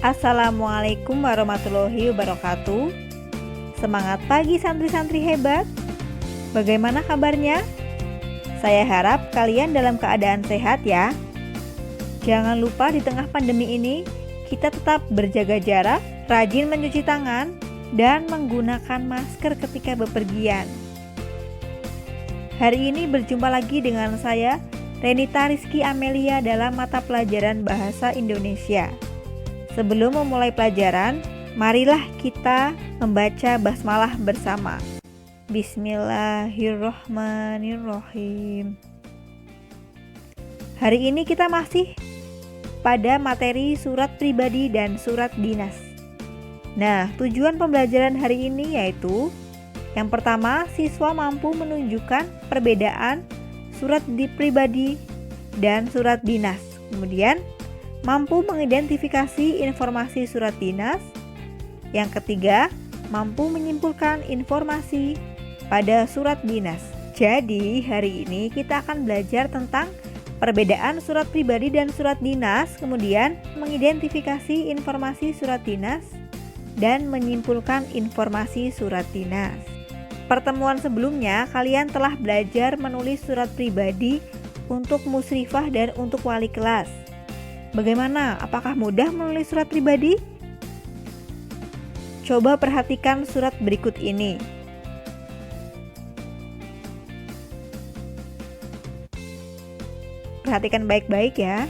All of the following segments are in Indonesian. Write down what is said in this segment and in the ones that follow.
Assalamualaikum warahmatullahi wabarakatuh. Semangat pagi santri-santri hebat. Bagaimana kabarnya? Saya harap kalian dalam keadaan sehat ya. Jangan lupa di tengah pandemi ini kita tetap berjaga jarak, rajin mencuci tangan, dan menggunakan masker ketika bepergian. Hari ini berjumpa lagi dengan saya, Renita Rizky Amelia, dalam mata pelajaran Bahasa Indonesia. Sebelum memulai pelajaran, marilah kita membaca basmalah bersama. Bismillahirrohmanirrohim. Hari ini kita masih pada materi surat pribadi dan surat dinas. Nah, tujuan pembelajaran hari ini yaitu yang pertama, siswa mampu menunjukkan perbedaan surat pribadi dan surat dinas. Kemudian, mampu mengidentifikasi informasi surat dinas. Yang ketiga, mampu menyimpulkan informasi pada surat dinas. Jadi, hari ini kita akan belajar tentang perbedaan surat pribadi dan surat dinas, kemudian mengidentifikasi informasi surat dinas dan menyimpulkan informasi surat dinas. Pertemuan sebelumnya, kalian telah belajar menulis surat pribadi untuk musyrifah dan untuk wali kelas. Bagaimana? Apakah mudah menulis surat pribadi? Coba perhatikan surat berikut ini. Perhatikan baik-baik ya.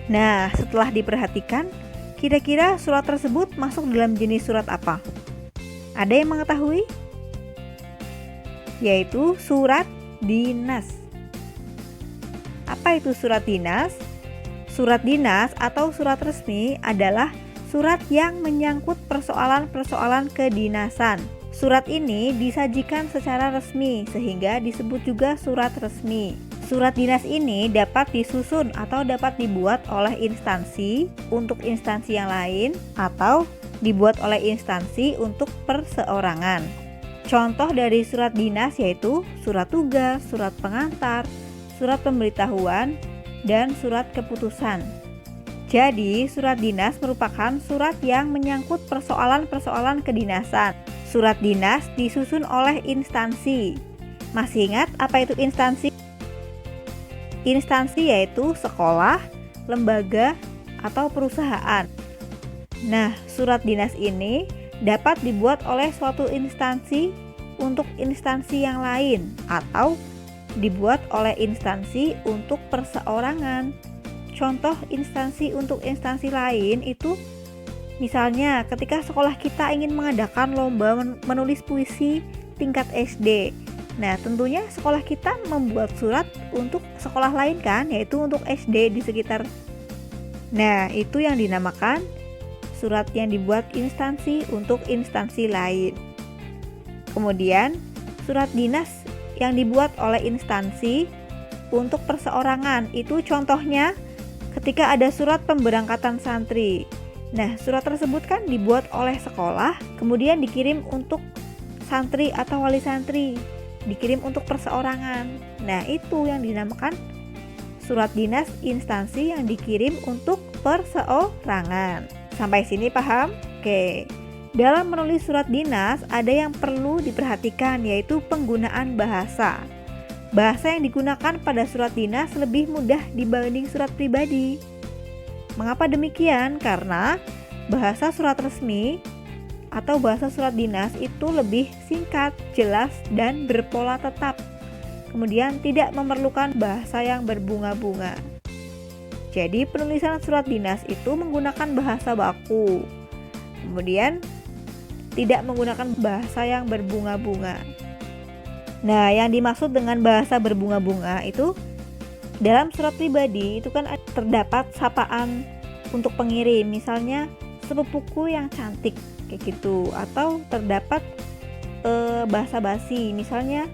Nah, setelah diperhatikan, kira-kira surat tersebut masuk dalam jenis surat apa? Ada yang mengetahui? Yaitu surat dinas. Apa itu surat dinas? Surat dinas atau surat resmi adalah surat yang menyangkut persoalan-persoalan kedinasan. Surat ini disajikan secara resmi sehingga disebut juga surat resmi. Surat dinas ini dapat disusun atau dapat dibuat oleh instansi untuk instansi yang lain atau dibuat oleh instansi untuk perseorangan. Contoh dari surat dinas yaitu surat tugas, surat pengantar, surat pemberitahuan, dan surat keputusan. Jadi, surat dinas merupakan surat yang menyangkut persoalan-persoalan kedinasan. Surat dinas disusun oleh instansi. Masih ingat apa itu instansi? Instansi yaitu sekolah, lembaga, atau perusahaan. Nah, surat dinas ini dapat dibuat oleh suatu instansi untuk instansi yang lain atau dibuat oleh instansi untuk perseorangan. Contoh instansi untuk instansi lain itu misalnya ketika sekolah kita ingin mengadakan lomba menulis puisi tingkat SD. Nah, tentunya sekolah kita membuat surat untuk sekolah lain kan, yaitu untuk SD di sekitar. Nah, itu yang dinamakan surat yang dibuat instansi untuk instansi lain. Kemudian, surat dinas yang dibuat oleh instansi untuk perseorangan. Itu contohnya ketika ada surat pemberangkatan santri. Nah, surat tersebut kan dibuat oleh sekolah, kemudian dikirim untuk santri atau wali santri. Dikirim untuk perseorangan. Nah, itu yang dinamakan surat dinas instansi yang dikirim untuk perseorangan. Sampai sini paham? Oke. Dalam menulis surat dinas ada yang perlu diperhatikan yaitu penggunaan bahasa. Bahasa yang digunakan pada surat dinas lebih mudah dibanding surat pribadi. Mengapa demikian? Karena bahasa surat resmi atau bahasa surat dinas itu lebih singkat, jelas, dan berpola tetap. Kemudian tidak memerlukan bahasa yang berbunga-bunga. Jadi penulisan surat dinas itu menggunakan bahasa baku. Kemudian tidak menggunakan bahasa yang berbunga-bunga. Nah, yang dimaksud dengan bahasa berbunga-bunga itu dalam surat pribadi itu kan terdapat sapaan untuk pengirim. Misalnya sepupuku yang cantik kayak gitu, atau terdapat basa-basi misalnya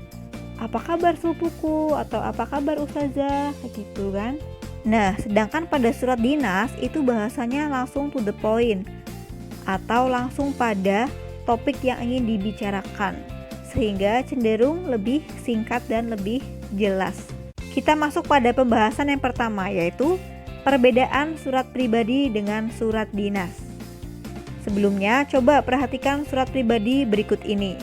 apa kabar sepupuku atau apa kabar ustazah, gitu kan. Nah, sedangkan pada surat dinas itu bahasanya langsung to the point atau langsung pada topik yang ingin dibicarakan, sehingga cenderung lebih singkat dan lebih jelas. Kita masuk pada pembahasan yang pertama, yaitu perbedaan surat pribadi dengan surat dinas. Sebelumnya, coba perhatikan surat pribadi berikut ini.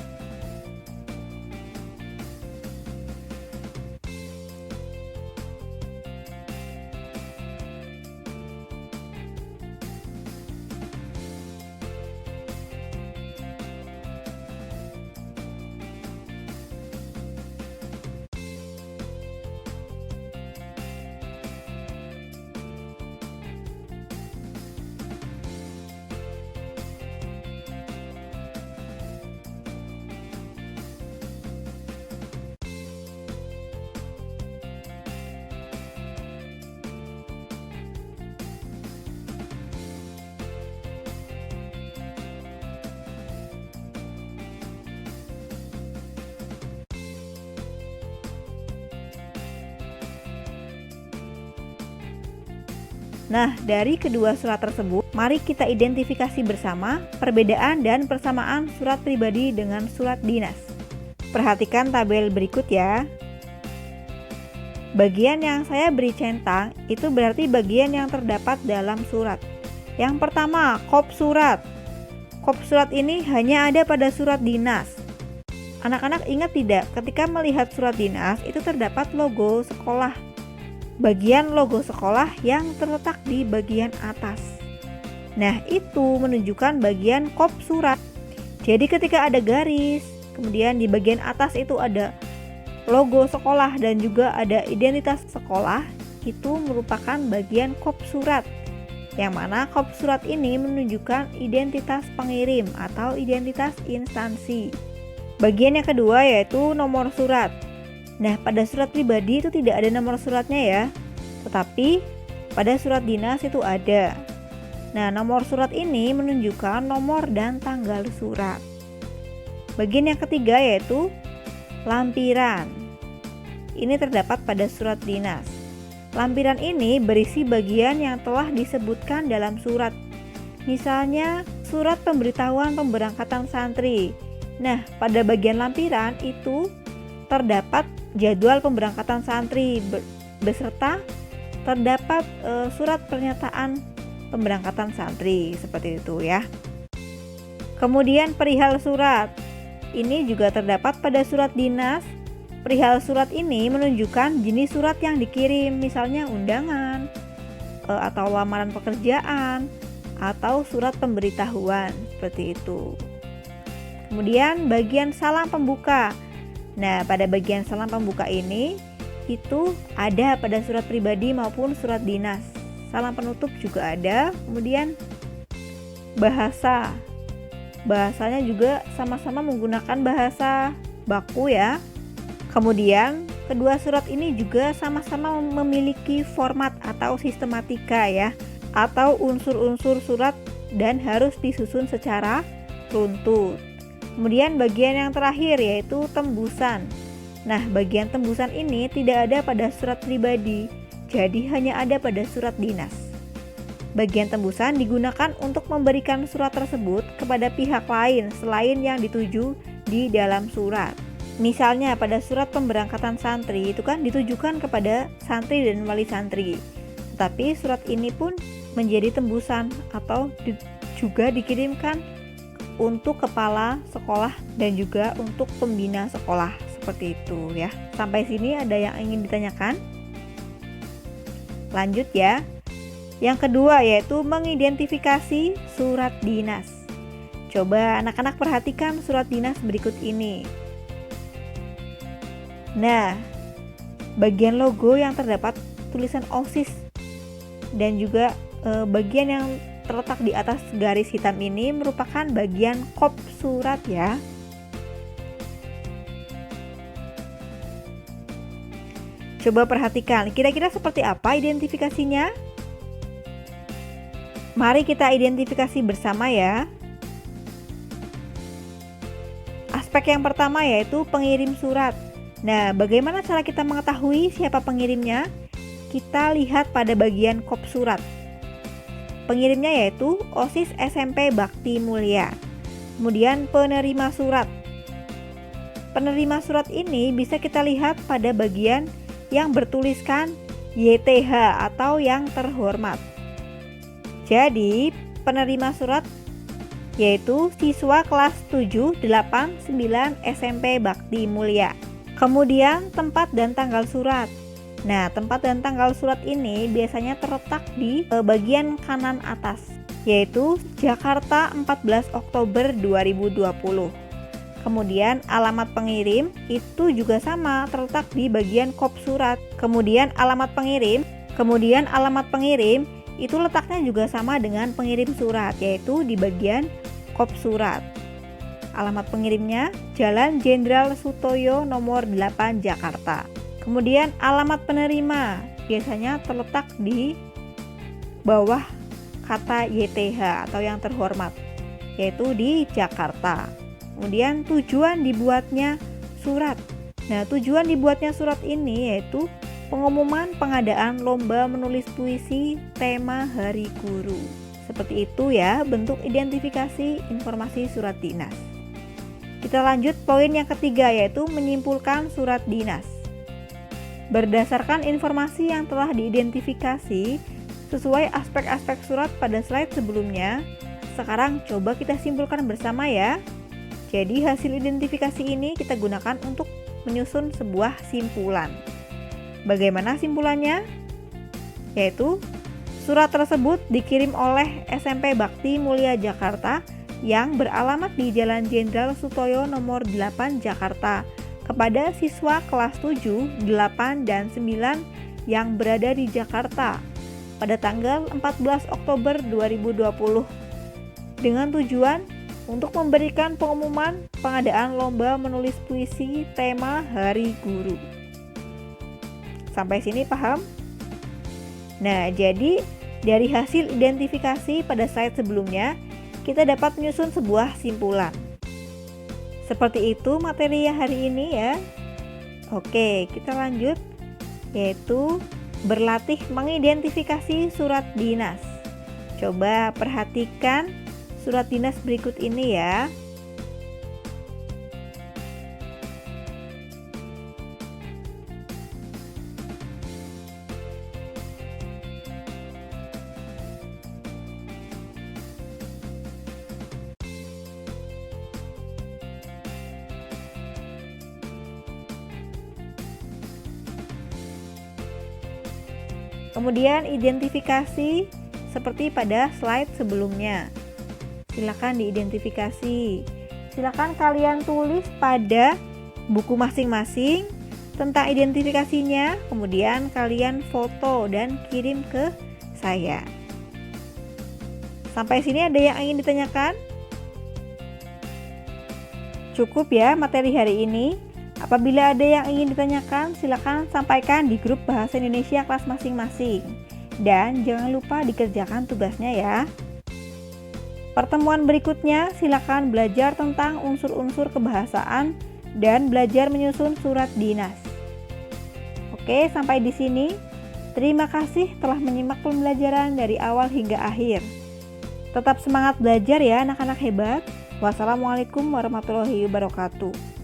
Nah, dari kedua surat tersebut, mari kita identifikasi bersama perbedaan dan persamaan surat pribadi dengan surat dinas. Perhatikan tabel berikut ya. Bagian yang saya beri centang itu berarti bagian yang terdapat dalam surat. Yang pertama, kop surat. Kop surat ini hanya ada pada surat dinas. Anak-anak ingat tidak, ketika melihat surat dinas itu terdapat logo sekolah. Bagian logo sekolah yang terletak di bagian atas. Nah, itu menunjukkan bagian kop surat. Jadi ketika ada garis, kemudian di bagian atas itu ada logo sekolah dan juga ada identitas sekolah, itu merupakan bagian kop surat. Yang mana kop surat ini menunjukkan identitas pengirim atau identitas instansi. Bagian yang kedua yaitu nomor surat. Nah, pada surat pribadi itu tidak ada nomor suratnya ya, tetapi pada surat dinas itu ada. Nah, nomor surat ini menunjukkan nomor dan tanggal surat. Bagian yang ketiga yaitu lampiran. Ini terdapat pada surat dinas. Lampiran ini berisi bagian yang telah disebutkan dalam surat. Misalnya, surat pemberitahuan pemberangkatan santri. Nah, pada bagian lampiran itu terdapat jadwal pemberangkatan santri beserta terdapat surat pernyataan pemberangkatan santri, seperti itu ya. Kemudian perihal surat. Ini juga terdapat pada surat dinas. Perihal surat ini menunjukkan jenis surat yang dikirim, misalnya undangan atau lamaran pekerjaan atau surat pemberitahuan, seperti itu. Kemudian bagian salam pembuka. Nah, pada bagian salam pembuka ini itu ada pada surat pribadi maupun surat dinas. Salam penutup juga ada. Kemudian bahasa. Bahasanya juga sama-sama menggunakan bahasa baku ya. Kemudian kedua surat ini juga sama-sama memiliki format atau sistematika ya, atau unsur-unsur surat dan harus disusun secara runtut. Kemudian bagian yang terakhir yaitu tembusan. Nah, bagian tembusan ini tidak ada pada surat pribadi, jadi hanya ada pada surat dinas. Bagian tembusan digunakan untuk memberikan surat tersebut kepada pihak lain selain yang dituju di dalam surat. Misalnya pada surat pemberangkatan santri itu kan ditujukan kepada santri dan wali santri. Tetapi surat ini pun menjadi tembusan atau juga dikirimkan untuk kepala sekolah dan juga untuk pembina sekolah, seperti itu ya. Sampai sini ada yang ingin ditanyakan? Lanjut ya. Yang kedua yaitu mengidentifikasi surat dinas. Coba anak-anak perhatikan surat dinas berikut ini. Nah, bagian logo yang terdapat tulisan OSIS dan juga bagian yang terletak di atas garis hitam ini merupakan bagian kop surat ya. Coba perhatikan, kira-kira seperti apa identifikasinya? Mari kita identifikasi bersama ya. Aspek yang pertama yaitu pengirim surat. Nah, bagaimana cara kita mengetahui siapa pengirimnya? Kita lihat pada bagian kop surat. Pengirimnya yaitu OSIS SMP Bakti Mulia. Kemudian penerima surat. Penerima surat ini bisa kita lihat pada bagian yang bertuliskan YTH atau yang terhormat. Jadi, penerima surat yaitu siswa kelas 7, 8, 9 SMP Bakti Mulia. Kemudian tempat dan tanggal surat. Nah, tempat dan tanggal surat ini biasanya terletak di bagian kanan atas, yaitu Jakarta 14 Oktober 2020. Kemudian alamat pengirim itu juga sama, terletak di bagian kop surat. Kemudian alamat pengirim itu letaknya juga sama dengan pengirim surat, yaitu di bagian kop surat. Alamat pengirimnya Jalan Jenderal Sutoyo nomor 8 Jakarta. Kemudian alamat penerima biasanya terletak di bawah kata YTH atau yang terhormat, yaitu di Jakarta. Kemudian tujuan dibuatnya surat. Nah, tujuan dibuatnya surat ini yaitu pengumuman pengadaan lomba menulis puisi tema Hari Guru. Seperti itu ya bentuk identifikasi informasi surat dinas. Kita lanjut poin yang ketiga, yaitu menyimpulkan surat dinas. Berdasarkan informasi yang telah diidentifikasi sesuai aspek-aspek surat pada slide sebelumnya, sekarang coba kita simpulkan bersama ya. Jadi hasil identifikasi ini kita gunakan untuk menyusun sebuah simpulan. Bagaimana simpulannya? Yaitu surat tersebut dikirim oleh SMP Bakti Mulia Jakarta yang beralamat di Jalan Jenderal Sutoyo nomor 8 Jakarta kepada siswa kelas 7, 8, dan 9 yang berada di Jakarta pada tanggal 14 Oktober 2020 dengan tujuan untuk memberikan pengumuman pengadaan lomba menulis puisi tema Hari Guru. Sampai sini paham? Nah, jadi dari hasil identifikasi pada slide sebelumnya, kita dapat menyusun sebuah simpulan. Seperti itu materi hari ini ya. Oke, kita lanjut, yaitu berlatih mengidentifikasi surat dinas. Coba perhatikan surat dinas berikut ini ya. Kemudian identifikasi seperti pada slide sebelumnya. Silakan diidentifikasi. Silakan kalian tulis pada buku masing-masing tentang identifikasinya, kemudian kalian foto dan kirim ke saya. Sampai sini ada yang ingin ditanyakan? Cukup ya materi hari ini. Apabila ada yang ingin ditanyakan, silakan sampaikan di grup Bahasa Indonesia kelas masing-masing. Dan jangan lupa dikerjakan tugasnya ya. Pertemuan berikutnya silakan belajar tentang unsur-unsur kebahasaan dan belajar menyusun surat dinas. Oke, sampai di sini. Terima kasih telah menyimak pembelajaran dari awal hingga akhir. Tetap semangat belajar ya anak-anak hebat. Wassalamualaikum warahmatullahi wabarakatuh.